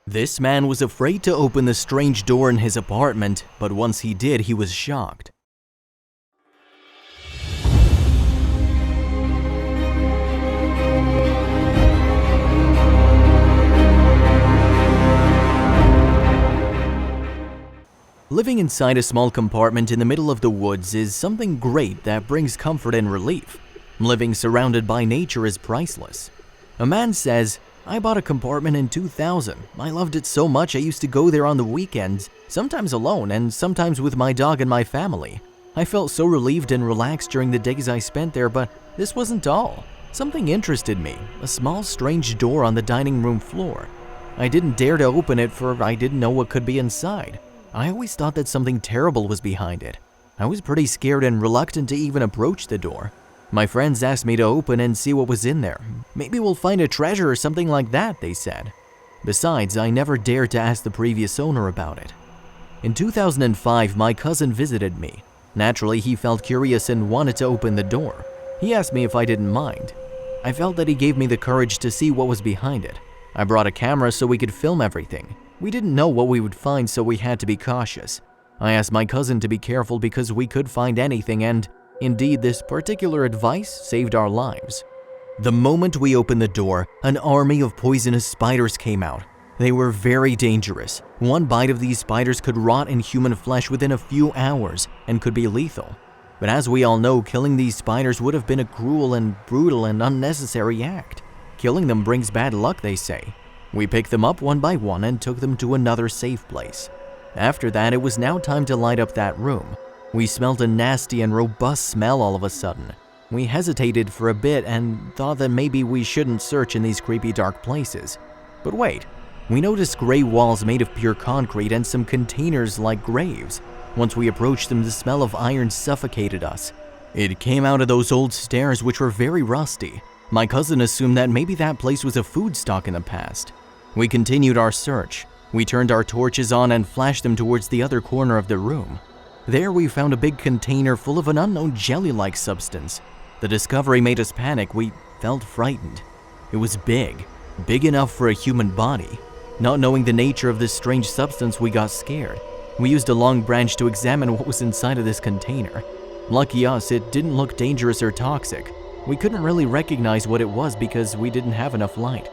This man was afraid to open the strange door in his apartment, but once he did, he was shocked. Living inside a small compartment in the middle of the woods is something great that brings comfort and relief. Living surrounded by nature is priceless. A man says, "I bought a compartment in 2000. I loved it so much I used to go there on the weekends, sometimes alone and sometimes with my dog and my family. I felt so relieved and relaxed during the days I spent there, but this wasn't all. Something interested me, a small strange door on the dining room floor. I didn't dare to open it for I didn't know what could be inside. I always thought that something terrible was behind it. I was pretty scared and reluctant to even approach the door. My friends asked me to open and see what was in there. Maybe we'll find a treasure or something like that," they said. Besides, I never dared to ask the previous owner about it. In 2005, my cousin visited me. Naturally, he felt curious and wanted to open the door. He asked me if I didn't mind. I felt that he gave me the courage to see what was behind it. I brought a camera so we could film everything. We didn't know what we would find, so we had to be cautious. I asked my cousin to be careful because we could find anything, and indeed, this particular advice saved our lives. The moment we opened the door, an army of poisonous spiders came out. They were very dangerous. One bite of these spiders could rot in human flesh within a few hours and could be lethal. But as we all know, killing these spiders would have been a cruel and brutal and unnecessary act. Killing them brings bad luck, they say. We picked them up one by one and took them to another safe place. After that, it was now time to light up that room. We smelled a nasty and robust smell all of a sudden. We hesitated for a bit and thought that maybe we shouldn't search in these creepy dark places. But wait, we noticed gray walls made of pure concrete and some containers like graves. Once we approached them, the smell of iron suffocated us. It came out of those old stairs, which were very rusty. My cousin assumed that maybe that place was a food stock in the past. We continued our search. We turned our torches on and flashed them towards the other corner of the room. There we found a big container full of an unknown jelly-like substance. The discovery made us panic. We felt frightened. It was big enough for a human body. Not knowing the nature of this strange substance, we got scared. We used a long branch to examine what was inside of this container. Lucky us, it didn't look dangerous or toxic. We couldn't really recognize what it was because we didn't have enough light.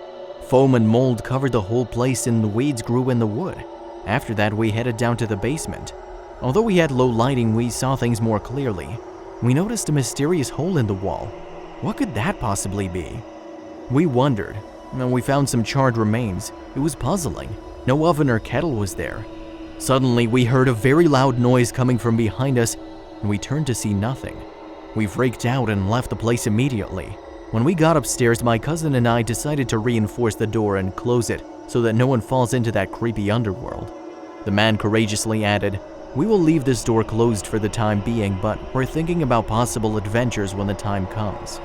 Foam and mold covered the whole place and the weeds grew in the wood. After that, we headed down to the basement. Although we had low lighting, we saw things more clearly. We noticed a mysterious hole in the wall. What could that possibly be? We wondered, and we found some charred remains. It was puzzling. No oven or kettle was there. Suddenly, we heard a very loud noise coming from behind us, and we turned to see nothing. We freaked out and left the place immediately. When we got upstairs, my cousin and I decided to reinforce the door and close it so that no one falls into that creepy underworld. The man courageously added, "We will leave this door closed for the time being, but we're thinking about possible adventures when the time comes."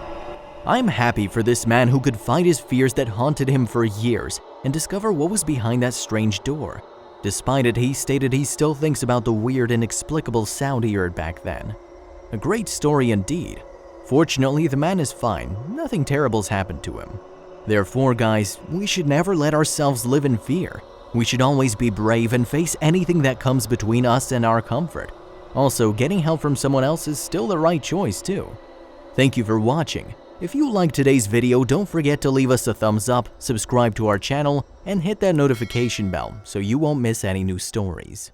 I'm happy for this man who could fight his fears that haunted him for years and discover what was behind that strange door. Despite it, he stated he still thinks about the weird, inexplicable sound he heard back then. A great story indeed. Fortunately, the man is fine. Nothing terrible's happened to him. Therefore, guys, we should never let ourselves live in fear. We should always be brave and face anything that comes between us and our comfort. Also, getting help from someone else is still the right choice too. Thank you for watching. If you liked today's video, don't forget to leave us a thumbs up, subscribe to our channel, and hit that notification bell so you won't miss any new stories.